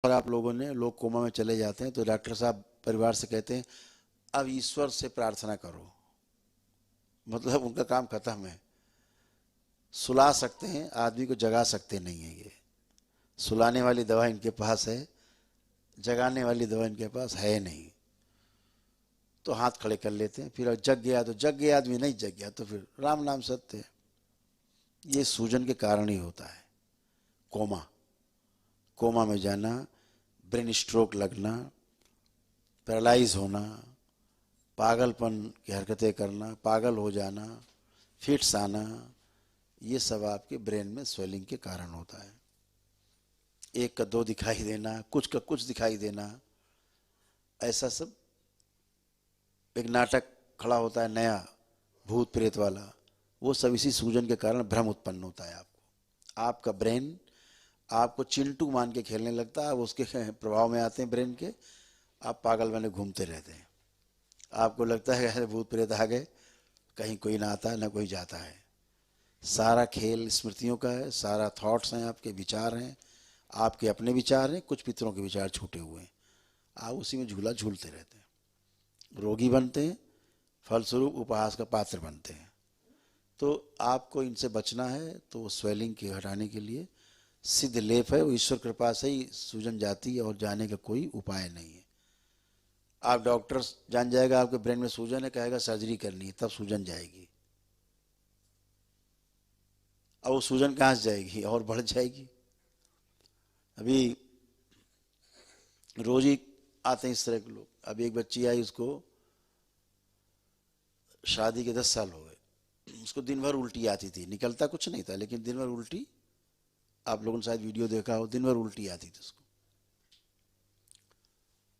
पर आप लोगों ने, लोग कोमा में चले जाते हैं तो डॉक्टर साहब परिवार से कहते हैं अब ईश्वर से प्रार्थना करो, मतलब उनका काम खत्म है। सुला सकते हैं, आदमी को जगा सकते नहीं है। ये सुलाने वाली दवा इनके पास है, जगाने वाली दवा इनके पास है नहीं। तो हाथ खड़े कर लेते हैं, फिर जग गया तो जग गया आदमी, नहीं जग गया तो फिर राम नाम सत्य है। ये सूजन के कारण ही होता है। कोमा, कोमा में जाना, ब्रेन स्ट्रोक लगना, पैरालाइज होना, पागलपन की हरकतें करना, पागल हो जाना, फिट्स आना, ये सब आपके ब्रेन में स्वेलिंग के कारण होता है। एक का दो दिखाई देना, कुछ का कुछ दिखाई देना, ऐसा सब। एक नाटक खड़ा होता है नया, भूत प्रेत वाला, वो सब इसी सूजन के कारण भ्रम उत्पन्न होता है। आपको, आपका ब्रेन आपको चिंटू मान के खेलने लगता है, आप उसके प्रभाव में आते हैं ब्रेन के, आप पागल बने घूमते रहते हैं। आपको लगता है कि भूत प्रेत आ गए, कहीं कोई ना आता है ना कोई जाता है। सारा खेल स्मृतियों का है, सारा थॉट्स हैं, आपके विचार हैं, आपके अपने विचार हैं, कुछ पितरों के विचार छूटे हुए हैं, आप उसी में झूला झूलते रहते हैं, रोगी बनते हैं, फलस्वरूप उपहास का पात्र बनते हैं। तो आपको इनसे बचना है, तो स्वेलिंग के हटाने के लिए सिद्ध लेप है, वो ईश्वर कृपा से ही सूजन जाती है और जाने का कोई उपाय नहीं है। आप डॉक्टर जान जाएगा आपके ब्रेन में सूजन है, कहेगा सर्जरी करनी है, तब सूजन जाएगी। अब वो सूजन कहाँ से जाएगी, और बढ़ जाएगी। अभी रोज ही आते हैं इस तरह के लोग। अभी एक बच्ची आई, उसको शादी के 10 साल हो गए, उसको दिन भर उल्टी आती थी, निकलता कुछ नहीं था लेकिन दिन भर उल्टी, आप लोगों ने शायद वीडियो देखा हो, दिन भर उल्टी आती थी उसको।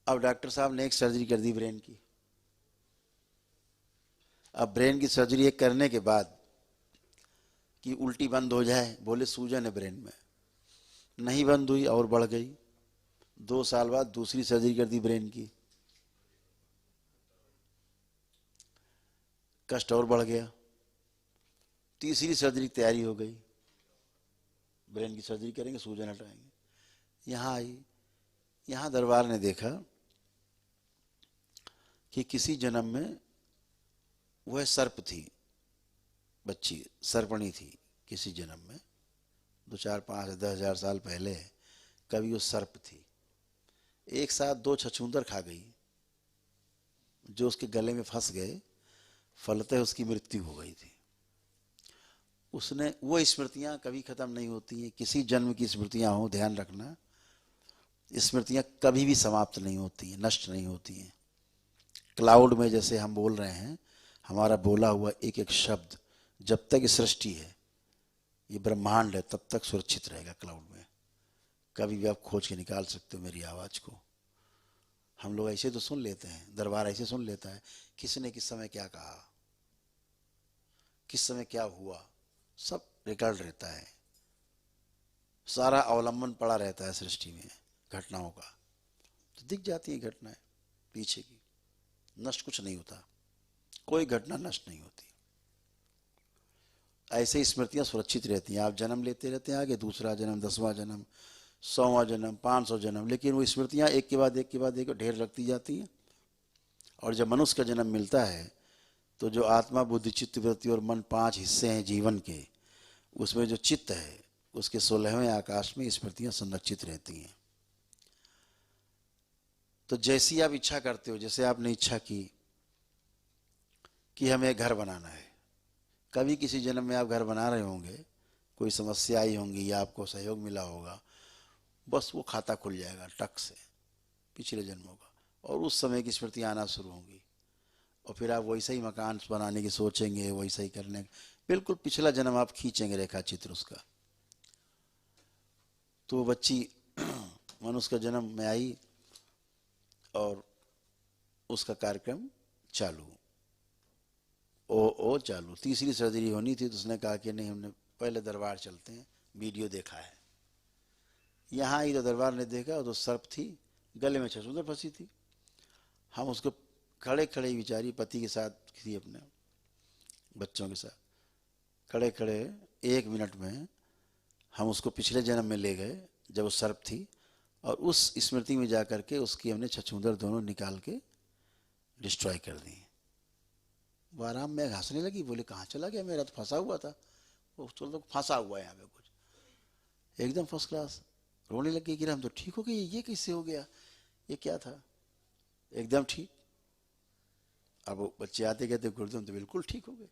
अब डॉक्टर साहब ने एक सर्जरी कर दी ब्रेन की। अब ब्रेन की सर्जरी एक करने के बाद कि उल्टी बंद हो जाए, बोले सूजन है ब्रेन में, नहीं बंद हुई और बढ़ गई। 2 साल बाद दूसरी सर्जरी कर दी ब्रेन की, कष्ट और बढ़ गया। तीसरी सर्जरी की तैयारी हो गई, ब्रेन की सर्जरी करेंगे, सूजन हटाएंगे। यहाँ आई, यहाँ दरबार ने देखा कि किसी जन्म में वह सर्प थी, बच्ची सर्पणी थी किसी जन्म में, 2, 4, 5, 10,000 साल पहले कभी वो सर्प थी। एक साथ 2 छछूंदर खा गई जो उसके गले में फंस गए, फलतः उसकी मृत्यु हो गई थी। उसने, वो स्मृतियां कभी खत्म नहीं होती हैं, किसी जन्म की स्मृतियां हो, ध्यान रखना, स्मृतियां कभी भी समाप्त नहीं होती हैं, नष्ट नहीं होती हैं। क्लाउड में जैसे हम बोल रहे हैं, हमारा बोला हुआ एक एक शब्द जब तक सृष्टि है, ये ब्रह्मांड है, तब तक सुरक्षित रहेगा क्लाउड में। कभी भी आप खोज के निकाल सकते हो मेरी आवाज़ को। हम लोग ऐसे तो सुन लेते हैं, दरबार ऐसे सुन लेता है, किसने किस समय क्या कहा, किस समय क्या हुआ, सब रिकॉर्ड रहता है, सारा अवलंबन पड़ा रहता है सृष्टि में घटनाओं का, तो दिख जाती है घटनाएं पीछे की। नष्ट कुछ नहीं होता, कोई घटना नष्ट नहीं होती। ऐसे स्मृतियां सुरक्षित रहती हैं। आप जन्म लेते रहते हैं आगे, दूसरा जन्म, 10वां जन्म, 100वां जन्म, 500 जन्म, लेकिन वो स्मृतियां एक के बाद एक के बाद एक ढेर रखती जाती हैं। और जब मनुष्य का जन्म मिलता है तो जो आत्मा, बुद्धि, चित्त, वृत्ति और मन 5 हिस्से हैं जीवन के, उसमें जो चित्त है उसके 16वें आकाश में स्मृतियां संरक्षित रहती हैं। तो जैसी आप इच्छा करते हो, जैसे आपने इच्छा की कि हमें घर बनाना है, कभी किसी जन्म में आप घर बना रहे होंगे, कोई समस्या आई होंगी या आपको सहयोग मिला होगा, बस वो खाता खुल जाएगा टक से पिछले जन्मों का, और उस समय की स्मृतियाँ आना शुरू होंगी, और फिर आप वैसे ही मकान बनाने की सोचेंगे, वैसे ही करने, बिल्कुल पिछला जन्म आप खींचेंगे रेखा चित्र उसका। तो वो बच्ची मनुष्य का जन्म में आई और उसका कार्यक्रम चालू, ओ चालू। तीसरी सर्जरी होनी थी तो उसने कहा कि नहीं, हमने पहले दरबार चलते हैं, वीडियो देखा है। यहाँ आई तो दरबार ने देखा तो सर्प थी, गले में छछूंदर फंसी थी। हम उसको खड़े खड़े, बेचारी पति के साथ थी, अपने बच्चों के साथ, खड़े खड़े 1 मिनट में हम उसको पिछले जन्म में ले गए जब वो सर्प थी, और उस स्मृति में जा करके उसकी हमने छछूंदर दोनों निकाल के डिस्ट्रॉय कर दी। वो आराम में हंसने लगी, बोले कहाँ चला गया, मेरा तो फंसा हुआ था। वो तो फंसा हुआ है यहाँ पे कुछ, एकदम फर्स्ट क्लास। रोने लगी कि हम तो ठीक हो गए, ये कैसे हो गया, ये क्या था, एकदम ठीक। अब वो बच्चे आते कहते गुरुदेव तो बिल्कुल ठीक हो गए।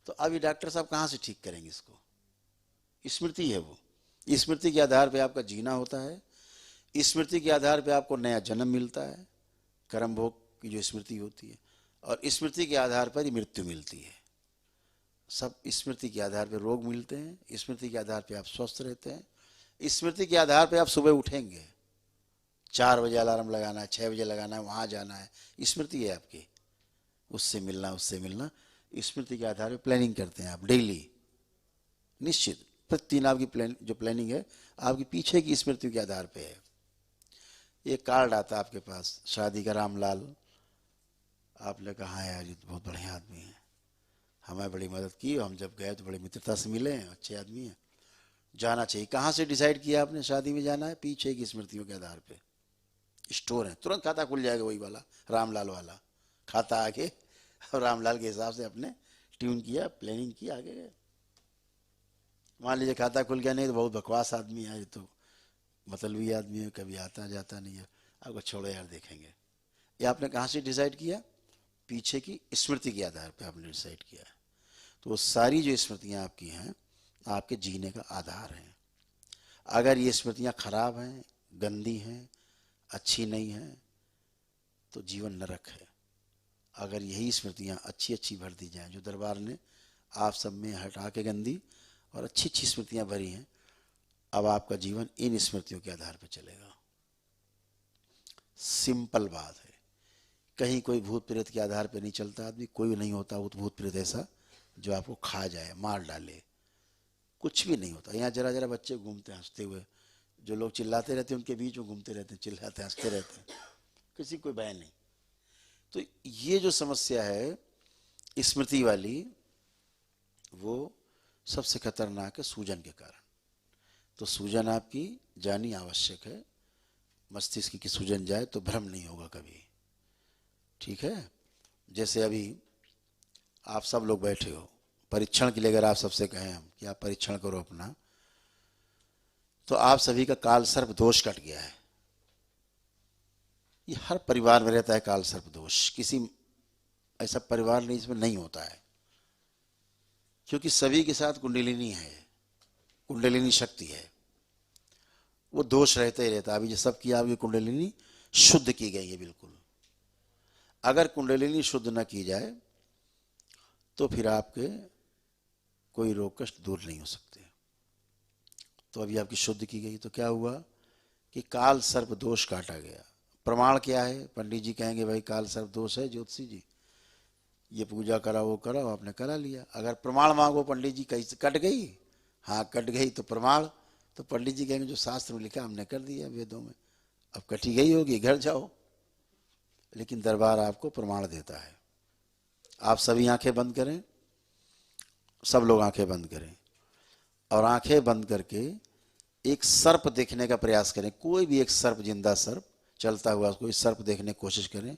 तो अब ये डॉक्टर साहब कहाँ से ठीक करेंगे इसको? स्मृति है वो, स्मृति के आधार पे आपका जीना होता है, स्मृति के आधार पे आपको नया जन्म मिलता है, कर्म भोग की जो स्मृति होती है, और स्मृति के आधार पर ही मृत्यु मिलती है। सब स्मृति के आधार पर रोग मिलते हैं, स्मृति के आधार पे आप स्वस्थ रहते हैं, स्मृति के आधार पे आप सुबह उठेंगे, 4 बजे अलार्म लगाना है, 6 बजे लगाना है, वहाँ जाना है, स्मृति है आपकी, उससे मिलना उससे मिलना, स्मृति के आधार पे प्लानिंग करते हैं आप डेली, निश्चित प्रतिदिन आपकी जो प्लानिंग है आपकी पीछे की स्मृति के आधार पे है। एक कार्ड आता है आपके पास शादी का, रामलाल, आपने कहा यार ये तो बहुत बढ़िया आदमी है, हमें बड़ी मदद की, हम जब गए तो बड़ी मित्रता से मिले हैं, अच्छे आदमी हैं, जाना चाहिए। कहाँ से डिसाइड किया आपने शादी में जाना है? पीछे की स्मृतियों के आधार पे। स्टोर है, तुरंत खाता खुल जाएगा, वही वाला रामलाल वाला खाता आगे, और रामलाल के हिसाब से अपने ट्यून किया, प्लानिंग किया, आगे गए। मान लीजिए खाता खुल गया, नहीं तो बहुत बकवास आदमी है, ये तो मतलबी आदमी है, कभी आता जाता नहीं है, आपको छोड़ो यार देखेंगे। ये आपने कहाँ से डिसाइड किया? पीछे की स्मृति के आधार पे आपने डिसाइड किया है। तो वो सारी जो स्मृतियाँ आपकी हैं आपके जीने का आधार हैं। अगर ये स्मृतियाँ खराब हैं, गंदी हैं, अच्छी नहीं हैं, तो जीवन नरक है। अगर यही स्मृतियाँ अच्छी अच्छी भर दी जाएं, जो दरबार ने आप सब में हटा के गंदी और अच्छी अच्छी स्मृतियाँ भरी हैं, अब आपका जीवन इन स्मृतियों के आधार पर चलेगा। सिंपल बात है, कहीं कोई भूत प्रेत के आधार पर नहीं चलता आदमी, कोई नहीं होता भूत प्रेत ऐसा जो आपको खा जाए, मार डाले, कुछ भी नहीं होता। यहाँ जरा जरा बच्चे घूमते हैं हंसते हुए, जो लोग चिल्लाते रहते हैं उनके बीच में घूमते रहते हैं, चिल्लाते हंसते रहते हैं, किसी कोई भय नहीं। तो ये जो समस्या है स्मृति वाली, वो सबसे खतरनाक है सूजन के कारण। तो सूजन आपकी जानी आवश्यक है, मस्तिष्क की सूजन जाए तो भ्रम नहीं होगा कभी, ठीक है। जैसे अभी आप सब लोग बैठे हो, परीक्षण के लिए अगर आप सबसे कहें हम कि आप परीक्षण करो अपना, तो आप सभी का काल सर्प दोष कट गया है। ये हर परिवार में रहता है काल सर्प दोष, किसी ऐसा परिवार नहीं इसमें नहीं होता है, क्योंकि सभी के साथ कुंडलिनी है, कुंडलिनी शक्ति है, वो दोष रहता ही रहता है। अभी जो सब की आपकी कुंडलिनी शुद्ध की गई है बिल्कुल। अगर कुंडलिनी शुद्ध न की जाए तो फिर आपके कोई रोग कष्ट दूर नहीं हो सकते। तो अभी आपकी शुद्ध की गई तो क्या हुआ कि काल सर्प दोष काटा गया। प्रमाण क्या है? पंडित जी कहेंगे भाई काल सर्प दोष है ज्योतिषी जी, ये पूजा करा वो करा, आपने करा लिया। अगर प्रमाण मांगो पंडित जी कैसे कट गई, हाँ कट गई तो प्रमाण, तो पंडित जी कहेंगे जो शास्त्र में लिखा हमने कर दिया वेदों में, अब कटी गई होगी घर जाओ। लेकिन दरबार आपको प्रमाण देता है। आप सभी आंखें बंद करें, सब लोग आंखें बंद करें और आंखें बंद करके एक सर्प देखने का प्रयास करें। कोई भी एक सर्प, जिंदा सर्प चलता हुआ कोई सर्प देखने की कोशिश करें।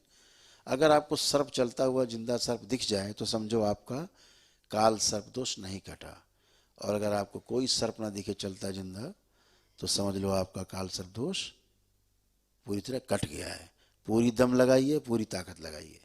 अगर आपको सर्प चलता हुआ जिंदा सर्प दिख जाए तो समझो आपका काल सर्प दोष नहीं कटा, और अगर आपको कोई सर्प ना दिखे चलता जिंदा तो समझ लो आपका काल सर्प दोष पूरी तरह कट गया है। पूरी दम लगाइए, पूरी ताकत लगाइए।